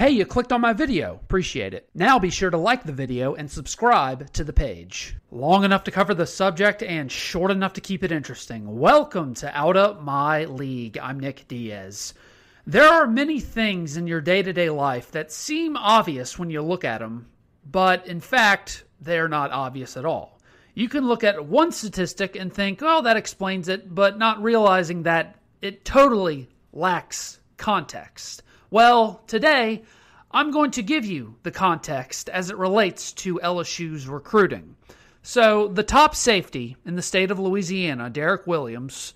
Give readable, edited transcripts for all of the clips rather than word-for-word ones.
Hey, you clicked on my video. Appreciate it. Now be sure to like the video and subscribe to the page. Long enough to cover the subject and short enough to keep it interesting. Welcome to Out of My League. I'm Nick Diaz. There are many things in your day-to-day life that seem obvious when you look at them, but in fact, they're not obvious at all. You can look at one statistic and think, oh, that explains it, but not realizing that it totally lacks context. Well, today, I'm going to give you the context as it relates to LSU's recruiting. So, the top safety in the state of Louisiana, Derek Williams,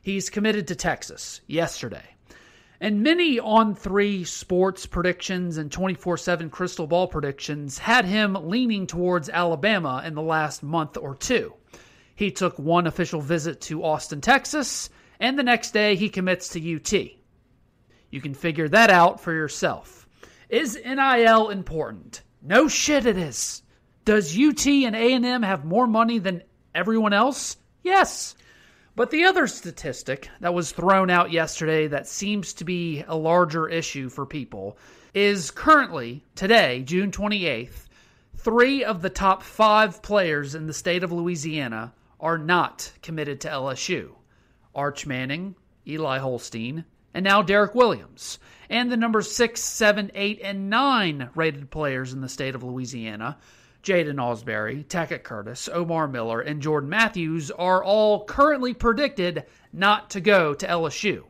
he's committed to Texas yesterday. And many On3 sports predictions and 24/7 crystal ball predictions had him leaning towards Alabama in the last month or two. He took one official visit to Austin, Texas, and the next day he commits to UT. You can figure that out for yourself. Is NIL important? No shit it is. Does UT and A&M have more money than everyone else? Yes. But the other statistic that was thrown out yesterday that seems to be a larger issue for people is currently, today, June 28th, 3 of the top 5 players in the state of Louisiana are not committed to LSU. Arch Manning, Eli Holstein, and now Derek Williams. And the numbers 6, 7, 8, and 9 rated players in the state of Louisiana, Jaden Rashada, Tackett Curtis, Omar Miller, and Jordan Matthews, are all currently predicted not to go to LSU.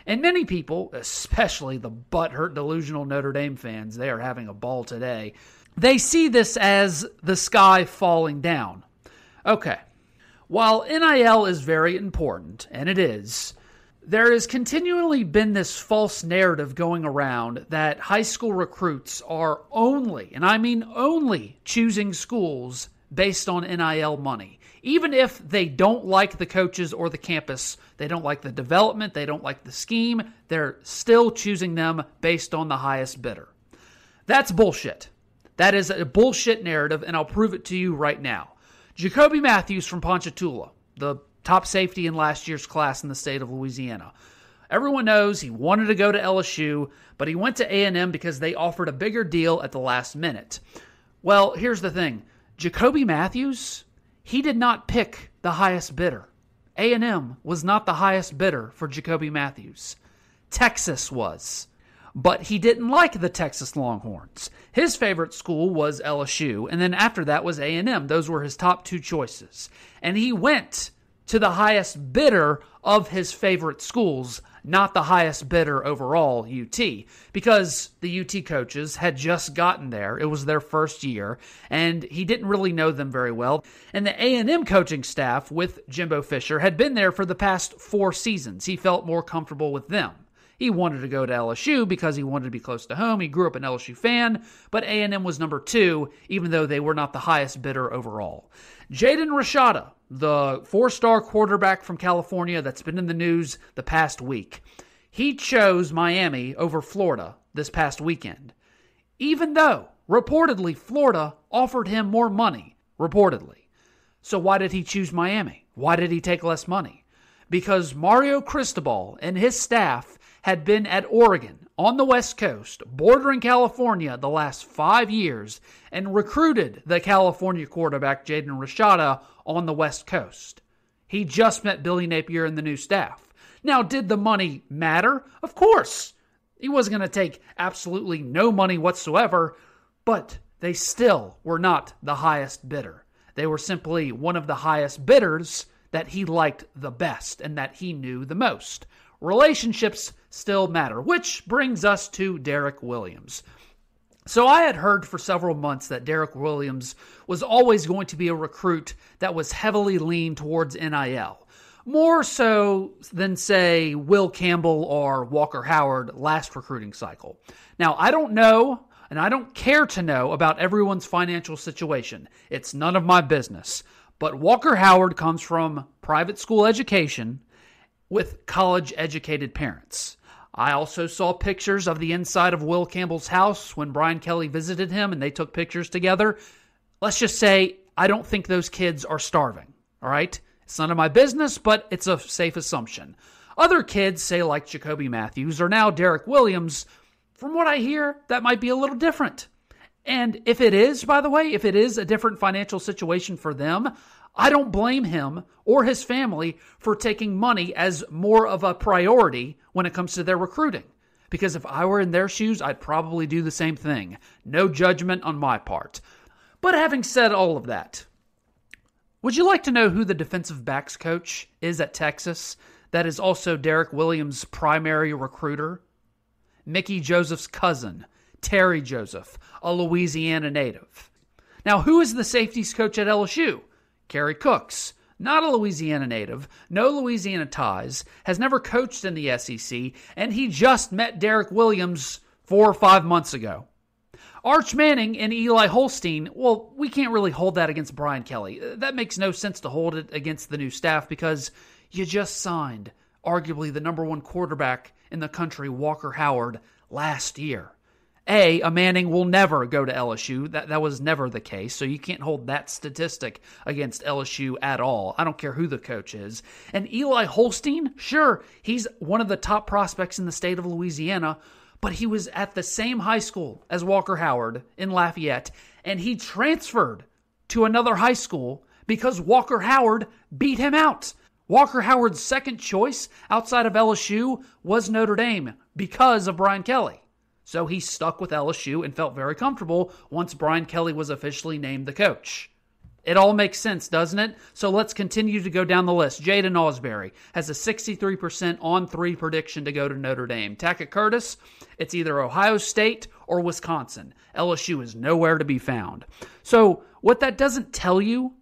And many people, especially the butthurt delusional Notre Dame fans, they are having a ball today, they see this as the sky falling down. Okay, while NIL is very important, and it is, there has continually been this false narrative going around that high school recruits are only, and I mean only, choosing schools based on NIL money. Even if they don't like the coaches or the campus, they don't like the development, they don't like the scheme, they're still choosing them based on the highest bidder. That's bullshit. That is a bullshit narrative, and I'll prove it to you right now. Jacoby Matthews from Ponchatoula, the top safety in last year's class in the state of Louisiana. Everyone knows he wanted to go to LSU, but he went to A&M because they offered a bigger deal at the last minute. Well, here's the thing. Jacoby Matthews, he did not pick the highest bidder. A&M was not the highest bidder for Jacoby Matthews. Texas was. But he didn't like the Texas Longhorns. His favorite school was LSU, and then after that was A&M. Those were his top 2 choices. And he went to the highest bidder of his favorite schools, not the highest bidder overall, UT, because the UT coaches had just gotten there. It was their first year, and he didn't really know them very well. And the A&M coaching staff with Jimbo Fisher had been there for the past 4 seasons. He felt more comfortable with them. He wanted to go to LSU because he wanted to be close to home. He grew up an LSU fan, but A&M was number 2, even though they were not the highest bidder overall. Jaden Rashada, the 4-star quarterback from California that's been in the news the past week, he chose Miami over Florida this past weekend, even though, reportedly, Florida offered him more money, reportedly. So why did he choose Miami? Why did he take less money? Because Mario Cristobal and his staff had been at Oregon, on the West Coast, bordering California the last 5 years, and recruited the California quarterback Jaden Rashada on the West Coast. He just met Billy Napier and the new staff. Now, did the money matter? Of course. He wasn't going to take absolutely no money whatsoever, but they still were not the highest bidder. They were simply one of the highest bidders that he liked the best and that he knew the most. Relationships still matter, which brings us to Derek Williams. So I had heard for several months that Derek Williams was always going to be a recruit that was heavily leaned towards NIL. More so than, say, Will Campbell or Walker Howard last recruiting cycle. Now, I don't know, and I don't care to know about everyone's financial situation. It's none of my business. But Walker Howard comes from private school education with college-educated parents. I also saw pictures of the inside of Will Campbell's house when Brian Kelly visited him and they took pictures together. Let's just say I don't think those kids are starving, all right? It's none of my business, but it's a safe assumption. Other kids, say like Jacoby Matthews or now Derek Williams, From what I hear, that might be a little different. And if it is, by the way, if it is a different financial situation for them, I don't blame him or his family for taking money as more of a priority when it comes to their recruiting. Because if I were in their shoes, I'd probably do the same thing. No judgment on my part. But having said all of that, would you like to know who the defensive backs coach is at Texas that is also Derek Williams' primary recruiter? Mickey Joseph's cousin, Terry Joseph, a Louisiana native. Now, who is the safeties coach at LSU? Kerry Cooks, not a Louisiana native, no Louisiana ties, has never coached in the SEC, and he just met Derek Williams 4 or 5 months ago. Arch Manning and Eli Holstein, well, we can't really hold that against Brian Kelly. That makes no sense to hold it against the new staff because you just signed arguably the number one quarterback in the country, Walker Howard, last year. A Manning will never go to LSU. That was never the case, so you can't hold that statistic against LSU at all. I don't care who the coach is. And Eli Holstein, sure, he's one of the top prospects in the state of Louisiana, but he was at the same high school as Walker Howard in Lafayette, and he transferred to another high school because Walker Howard beat him out. Walker Howard's second choice outside of LSU was Notre Dame because of Brian Kelly. So he stuck with LSU and felt very comfortable once Brian Kelly was officially named the coach. It all makes sense, doesn't it? So let's continue to go down the list. Jaden Ausberry has a 63% on-3 prediction to go to Notre Dame. Tackett Curtis, it's either Ohio State or Wisconsin. LSU is nowhere to be found. So what that doesn't tell you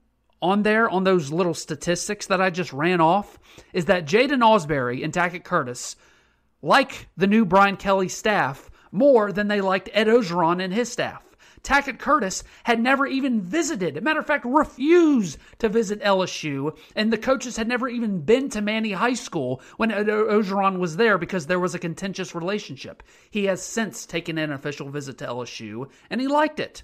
on those little statistics that I just ran off, is that Jaden Ausberry and Tackett Curtis like the new Brian Kelly staff more than they liked Ed Ogeron and his staff. Tackett Curtis had never even visited, as a matter of fact, refused to visit LSU, and the coaches had never even been to Manny High School when Ed Ogeron was there because there was a contentious relationship. He has since taken an official visit to LSU, and he liked it.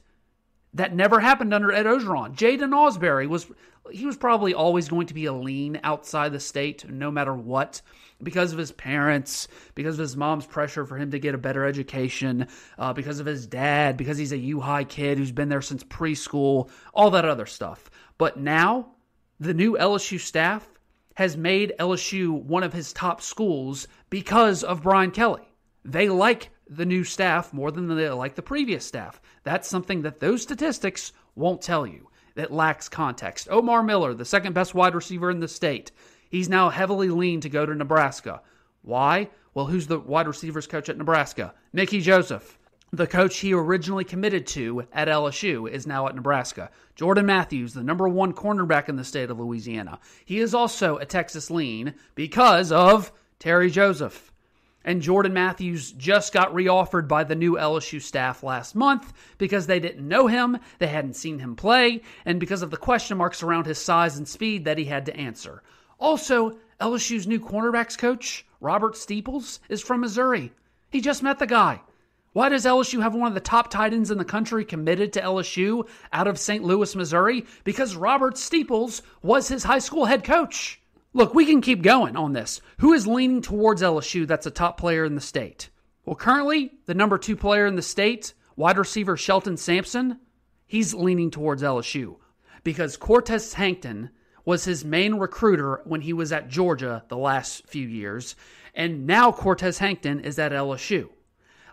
That never happened under Ed Ogeron. Jaden Ausberry was probably always going to be a lean outside the state, no matter what, because of his parents, because of his mom's pressure for him to get a better education, because of his dad, because he's a U-High kid who's been there since preschool, all that other stuff. But now, the new LSU staff has made LSU one of his top schools because of Brian Kelly. They like the new staff more than they like the previous staff. That's something that those statistics won't tell you. That lacks context. Omar Miller, the second best wide receiver in the state, he's now heavily leaned to go to Nebraska. Why? Well, who's the wide receivers coach at Nebraska? Mickey Joseph. The coach he originally committed to at LSU is now at Nebraska. Jordan Matthews, the number one cornerback in the state of Louisiana. He is also a Texas lean because of Terry Joseph. And Jordan Matthews just got reoffered by the new LSU staff last month because they didn't know him, they hadn't seen him play, and because of the question marks around his size and speed that he had to answer. Also, LSU's new cornerbacks coach, Robert Steeples, is from Missouri. He just met the guy. Why does LSU have one of the top tight ends in the country committed to LSU out of St. Louis, Missouri? Because Robert Steeples was his high school head coach. Look, we can keep going on this. Who is leaning towards LSU that's a top player in the state? Well, currently, the number 2 player in the state, wide receiver Shelton Sampson, he's leaning towards LSU because Cortez Hankton was his main recruiter when he was at Georgia the last few years, and now Cortez Hankton is at LSU.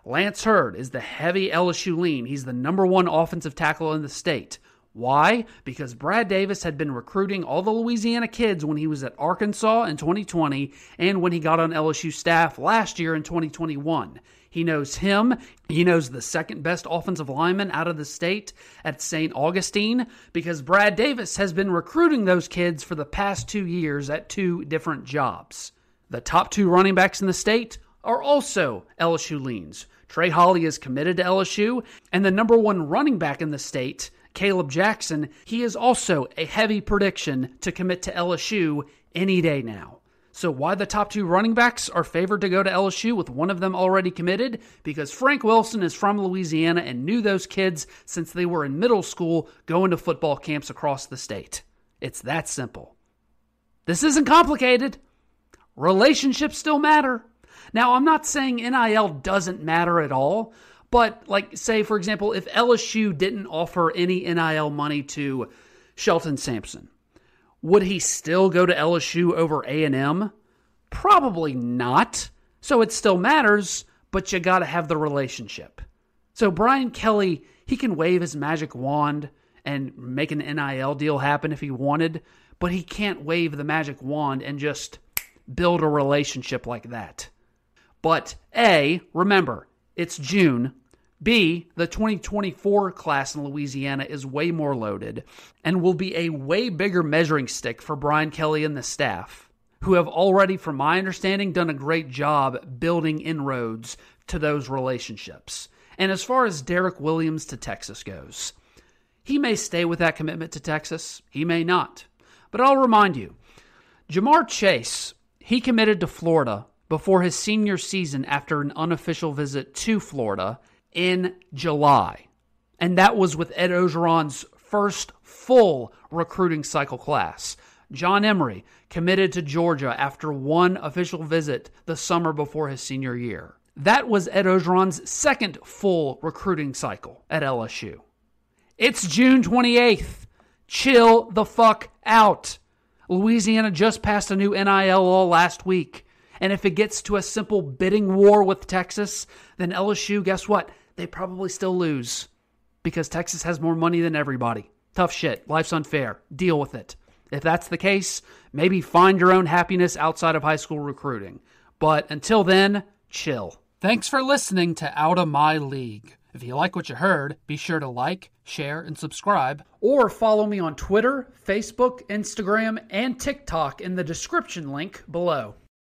Lance Hurd is the heavy LSU lean. He's the number 1 offensive tackle in the state. Why? Because Brad Davis had been recruiting all the Louisiana kids when he was at Arkansas in 2020 and when he got on LSU staff last year in 2021. He knows him. He knows the second best offensive lineman out of the state at St. Augustine because Brad Davis has been recruiting those kids for the past 2 years at 2 different jobs. The top 2 running backs in the state are also LSU leans. Trey Holly is committed to LSU, and the number 1 running back in the state, Caleb Jackson, he is also a heavy prediction to commit to LSU any day now. So why the top 2 running backs are favored to go to LSU with one of them already committed? Because Frank Wilson is from Louisiana and knew those kids since they were in middle school going to football camps across the state. It's that simple. This isn't complicated. Relationships still matter. Now, I'm not saying NIL doesn't matter at all, but like, say, for example, if LSU didn't offer any NIL money to Shelton Sampson, would he still go to LSU over A&M? Probably not. So it still matters, but you got to have the relationship. So Brian Kelly, he can wave his magic wand and make an NIL deal happen if he wanted, but he can't wave the magic wand and just build a relationship like that. But A, remember, it's June. B, the 2024 class in Louisiana is way more loaded and will be a way bigger measuring stick for Brian Kelly and the staff, who have already, from my understanding, done a great job building inroads to those relationships. And as far as Derek Williams to Texas goes, he may stay with that commitment to Texas. He may not. But I'll remind you, Jamar Chase, he committed to Florida before his senior season after an unofficial visit to Florida in July. And that was with Ed Ogeron's first full recruiting cycle class. John Emery committed to Georgia after one official visit the summer before his senior year. That was Ed Ogeron's second full recruiting cycle at LSU. It's June 28th. Chill the fuck out. Louisiana just passed a new NIL law last week. And if it gets to a simple bidding war with Texas, then LSU, guess what? They probably still lose because Texas has more money than everybody. Tough shit. Life's unfair. Deal with it. If that's the case, maybe find your own happiness outside of high school recruiting. But until then, chill. Thanks for listening to Out of My League. If you like what you heard, be sure to like, share, and subscribe. Or follow me on Twitter, Facebook, Instagram, and TikTok in the description link below.